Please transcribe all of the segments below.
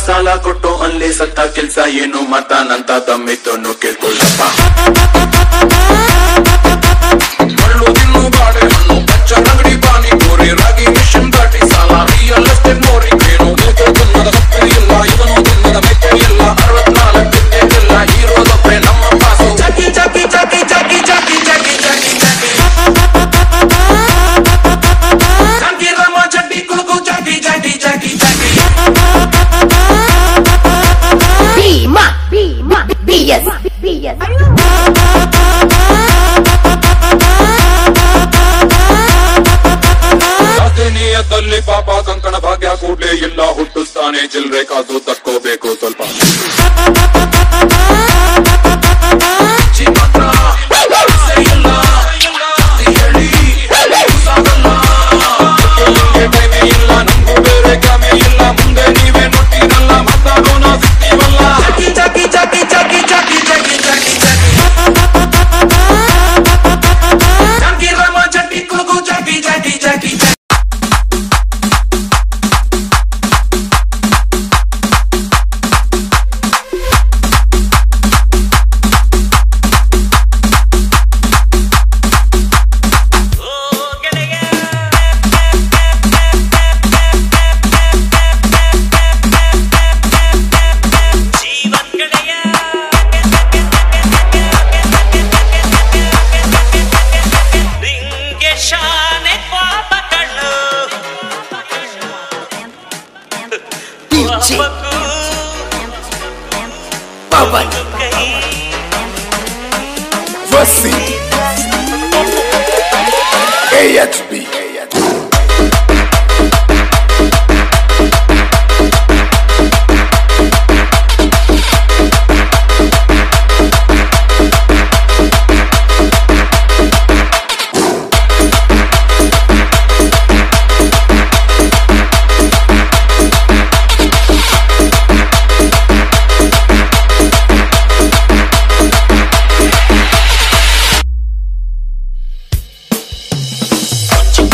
ಸಾಲ ಕೊಟ್ಟು ಅಲ್ಲಿ ಸತ್ತ ಕೆಲ್ಸ ಏನು ಮತಾನಂತ ತಮ್ಮಿತ್ತನ್ನು ಕೇಳ್ಕೊಳ್ಳಪ್ಪ ಮಳ್ಳು ತಿನ್ನು ಬಾಳೆ ಹಣ್ಣು ಪಚ್ಚ ಅಂಗಡಿ ಪಾನಿ ಪೂರಿ ರಾಗಿ ಮಿಷನ್ ದಾಟಿ ಸಾಲ ರಿಯಲ್ ಎಸ್ಟೇಟ್ ಮೋರಿ ಏನು ಮೂಕೆ ತಿನ್ನದ ಕಪ್ಪೆ ಇಲ್ಲ ಇವನು ತಿನ್ನದ ಮೆಕ್ಕೆ ಇಲ್ಲ 64 ತಿಂದೆ ಇಲ್ಲ ಇರೋದೊಬ್ಬೆ ನಮ್ಮ ಪಾಸು ಜಾಕಿ ಜಾಕಿ ಜಾಕಿ ಜಾಕಿ ಜಾಕಿ ಜಾಕಿ ಜಾಕಿ ಜಾಕಿ ಜಾಕಿ ರಾಮ ಚಡ್ಡಿ ಕುಳುಕು ಜಾಕಿ ಜಾಕಿ ಜಾಕಿ ಜಾಕಿ ನಿಯತ್ತಲ್ಲಿ ಪಾಪ ಕಂಕಣ ಭಾಗ್ಯ ಕೂಡ್ಲೆ ಇಲ್ಲ ಹುಟ್ಟುತ್ತಾನೆ ಚಿಲ್ರೆ ಕಾಸು ತಕ್ಕೋಬೇಕು ಸ್ವಲ್ಪ ಇಲ್ಲ ನಮಗೂ ಬೇರೆ ಕಾಮೆ ಇಲ್ಲ ಮುಂದೆ ನೀವೇ ನೋಡ್ತೀರಲ್ಲ ಮಾತಾಡೋಣ ಸಿಗ್ತೀವಲ್ಲ ಜಾಕಿ ಜಾಕಿ ಜಾಕಿ ಜಾಕಿ ಜಾಕಿ ಜಾಕಿ ಜಾಕಿ ಜಾಕಿ ರಾಮ ಚಡ್ಡಿ ಕುಳುಕು Jackie Jackie Jackie Jackie AXB What you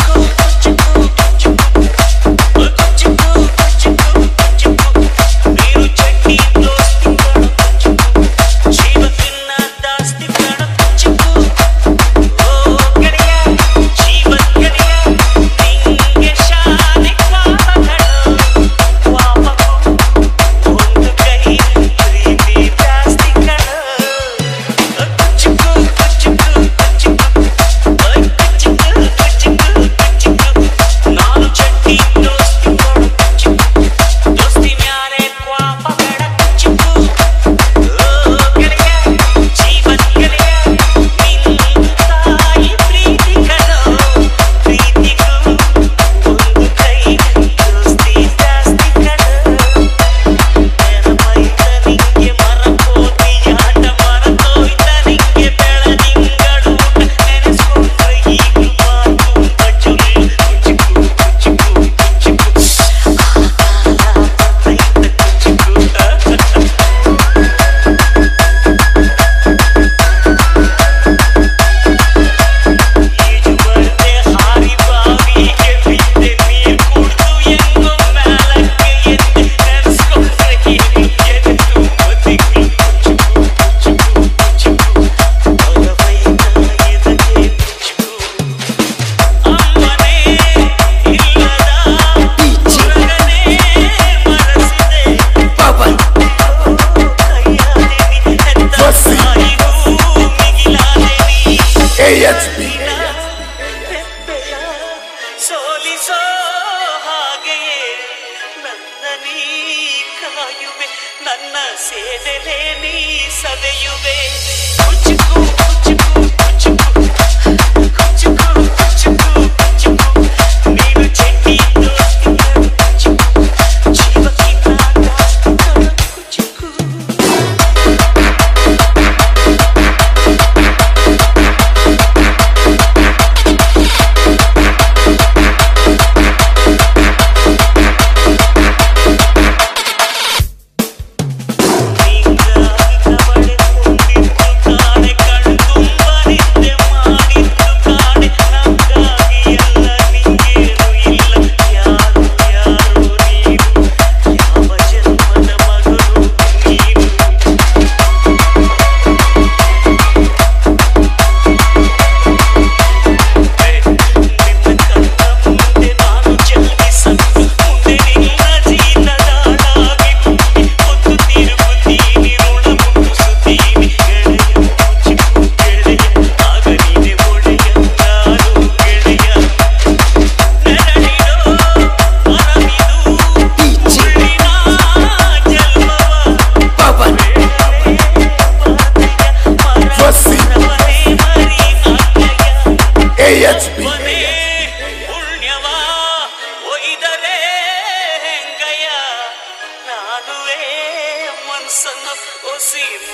ಸೋಲಿಸೋ ಹಾಗೆಯೇ ನನ್ನ ನೀ ಕಾಯುವೆ, ನನ್ನ ಸೇವೆಲೆ ನೀ ಸವೆಯುವೆ. ಕುಚುಕು ಕುಚುಕು ಕುಚುಕು ಕುಚುಕು ಕುಚುಕು ಕುಚುಕು ನೀನು ಚೆಟ್ಟಿ ದೋಸ್ತಿಗಳು ಕುಚುಕು ಜೀವಕ್ಕಿಂತ ಜಾಸ್ತಿಗಳು ಕುಚುಕು.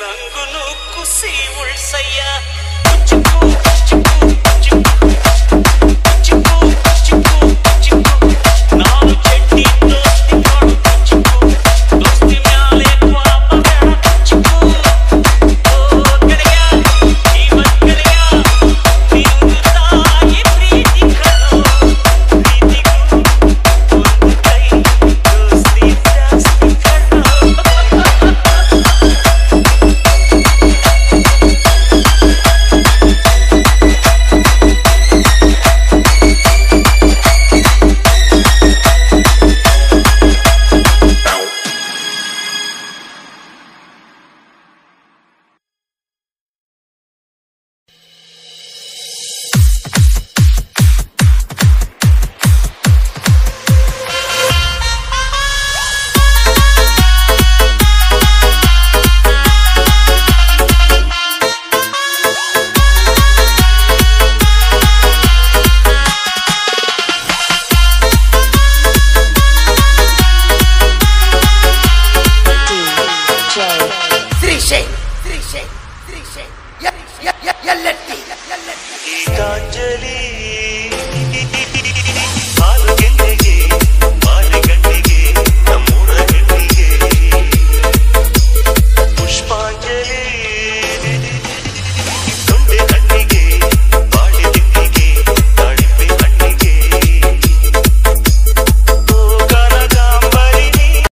ನಂಗುನು ಕುಸಿ ಉಳ್ಸಯ್ಯ. ಕುಚುಕು ಕುಚುಕು ಕುಚುಕು ಕುಚುಕು ಕುಚುಕು ಕುಚುಕು ನಾವು ಚೆಟ್ಟಿ ದೋಸ್ತಿಗಳು ಕುಚುಕು ದೋಸ್ತಿ ಮ್ಯಾಲೆ ಪಾಪ ಬೇಡ ಕುಚುಕು. ಓ ಗೆಳೆಯ ಜೀವನ ಗೆಳೆಯ ನಿಂದು ತಾಯಿ ಪ್ರೀತಿ ಕಣೋ, ಪ್ರೀತಿಗೂ ಒಂದು ಕೈ ದೋಸ್ತಿ ಜಾಸ್ತಿ ಕಣೋ. ಗೀತಾಂಜಲಿ